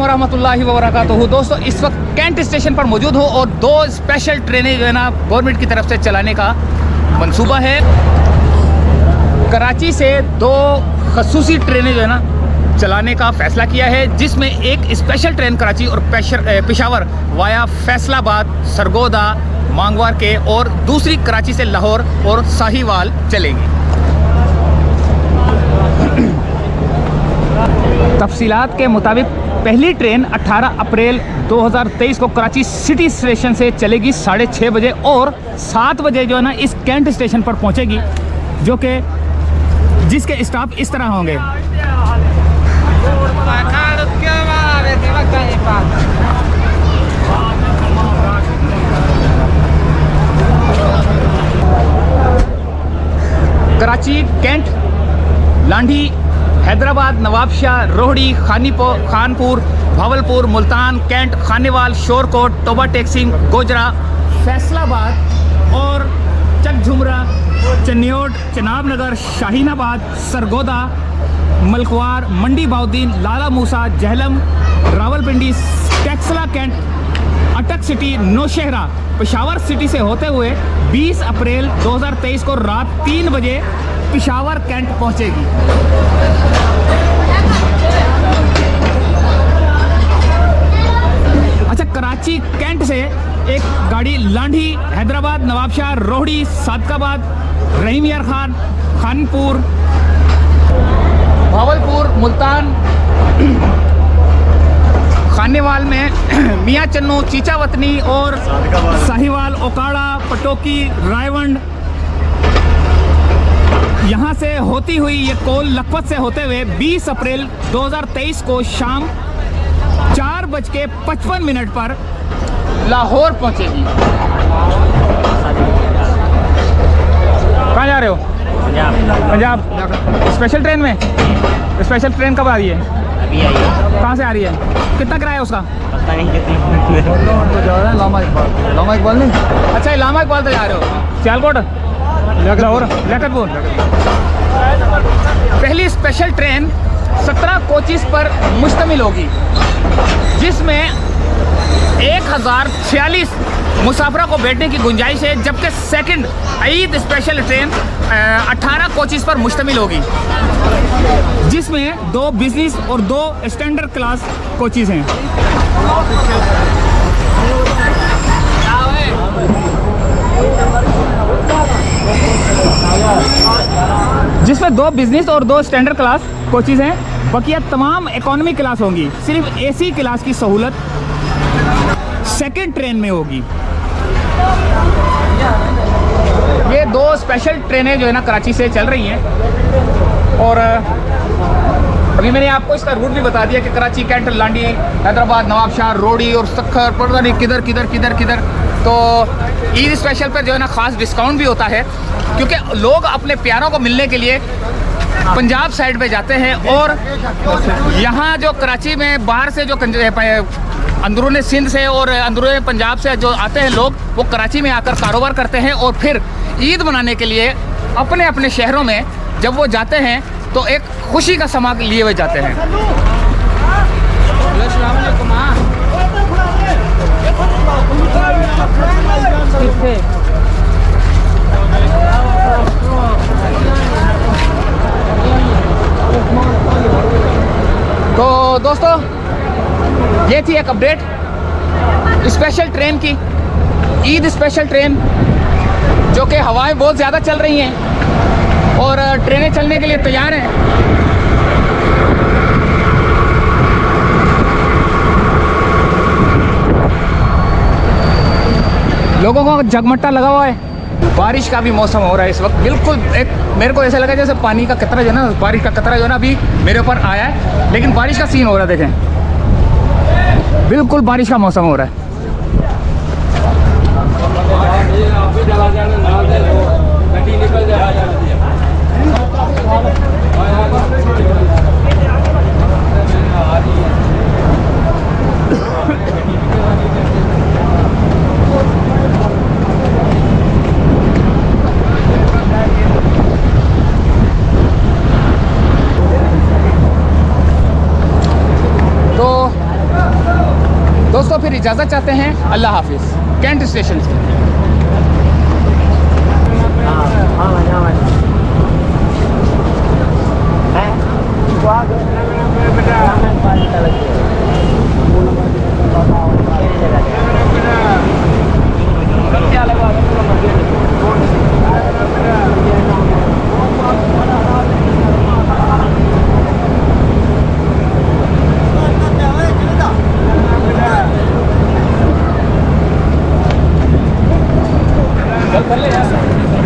वरहमतुल्लाहि वबरकातुहू। दोस्तों इस वक्त कैंट स्टेशन पर मौजूद हूँ और दो स्पेशल ट्रेनें जो है ना गवर्नमेंट की तरफ से चलाने का मंसूबा है। कराची से दो खसूसी ट्रेनें जो है ना चलाने का फ़ैसला किया है, जिसमें एक स्पेशल ट्रेन कराची और पेशावर वाया फैसलाबाद, सरगोदा, मांगवार के और दूसरी कराची से लाहौर और साहिवाल चलेगी। तफसीलात के मुताबिक पहली ट्रेन 18 अप्रैल 2023 को कराची सिटी स्टेशन से चलेगी 6:30 बजे और 7 बजे जो है ना इस कैंट स्टेशन पर पहुंचेगी, जो कि जिसके स्टाफ इस तरह होंगे। कराची, कैंट, लांडी, हैदराबाद, नवाबशाह, रोहड़ी, खानपुर, भावलपुर, मुल्तान, कैंट, खानेवाल, शोरकोट, टोबा टेक्सिंग, गोजरा, फैसलाबाद और Chak Jhumra, Chiniot, Chenab Nagar, Shaheenabad, Sargodha, Malakwal, Mandi Bahauddin, Lala Musa, Jhelum, Rawalpindi, Taxila cantt, Attock city, Nowshera, Peshawar city से होते हुए 20 अप्रैल 2023 को रात 3 बजे पेशावर कैंट पहुंचेगी। अच्छा, कराची कैंट से एक गाड़ी लांडी, हैदराबाद, नवाबशाह, रोहड़ी, सादकाबाद, रहीम यार खान, खानपुर, भावलपुर, मुल्तान, खानेवाल में मियाँ चन्नू, चीचा वतनी और साहिवाल, ओकाड़ा, पटोकी, रायवंड, यहाँ से होती हुई ये कोल लखपत से होते हुए 20 अप्रैल 2023 को शाम 4:55 पर लाहौर पहुँचेगी। कहाँ जा रहे हो? पंजाब। स्पेशल ट्रेन में? स्पेशल ट्रेन कब आ रही है? अभी आई है। कहाँ से आ रही है? कितना किराया उसका? पता नहीं कितनी। लामा इकबाल नहीं? अच्छा, लामा इकबाल तो जा रहे हो? सियालकोट, लाहौर, लियाकतपुर। पहली स्पेशल ट्रेन 17 कोचेस पर मुश्तमिल होगी, जिसमें 1046 मुसाफिरों को बैठने की गुंजाइश है, जबकि second Eid special train 18 coaches पर मुश्तमिल होगी, जिसमें 2 बिजनेस और 2 स्टैंडर्ड क्लास कोचेस हैं। जिसमें 2 बिजनेस और 2 स्टैंडर्ड क्लास कोचेस हैं। बकिया तमाम इकोनॉमी क्लास होंगी। सिर्फ एसी क्लास की सहूलत सेकंड ट्रेन में होगी। ये 2 स्पेशल ट्रेनें जो है ना कराची से चल रही हैं और अभी मैंने आपको इसका रूट भी बता दिया कि कराची, कैंट, लांडी, हैदराबाद, नवाबशाह, रोहड़ी और सखर, पता नहीं किधर किधर किधर किधर। तो ईद स्पेशल पर जो है ना ख़ास डिस्काउंट भी होता है, क्योंकि लोग अपने प्यारों को मिलने के लिए पंजाब साइड पे जाते हैं और यहाँ जो कराची में बाहर से जो अंदरूनी सिंध से और अंदरूनी पंजाब से जो आते हैं लोग, वो कराची में आकर कारोबार करते हैं और फिर ईद मनाने के लिए अपने अपने शहरों में जब वो जाते हैं तो एक खुशी का समा लिए हुए जाते हैं। तो दोस्तों ये थी एक अपडेट स्पेशल ट्रेन की, ईद स्पेशल ट्रेन, जो कि हवाएं बहुत ज़्यादा चल रही हैं और ट्रेनें चलने के लिए तैयार हैं। लोगों को जगमट्टा लगा हुआ है। बारिश का भी मौसम हो रहा है इस वक्त। बिल्कुल एक मेरे को ऐसा लगा जैसे पानी का कतरा जो है ना, बारिश का कतरा जो है ना अभी मेरे ऊपर आया है, लेकिन बारिश का सीन हो रहा है। देखें, बिल्कुल बारिश का मौसम हो रहा है। इजाज़त चाहते हैं। अल्लाह हाफिज़। कैंट स्टेशन से। चल कर ले यार।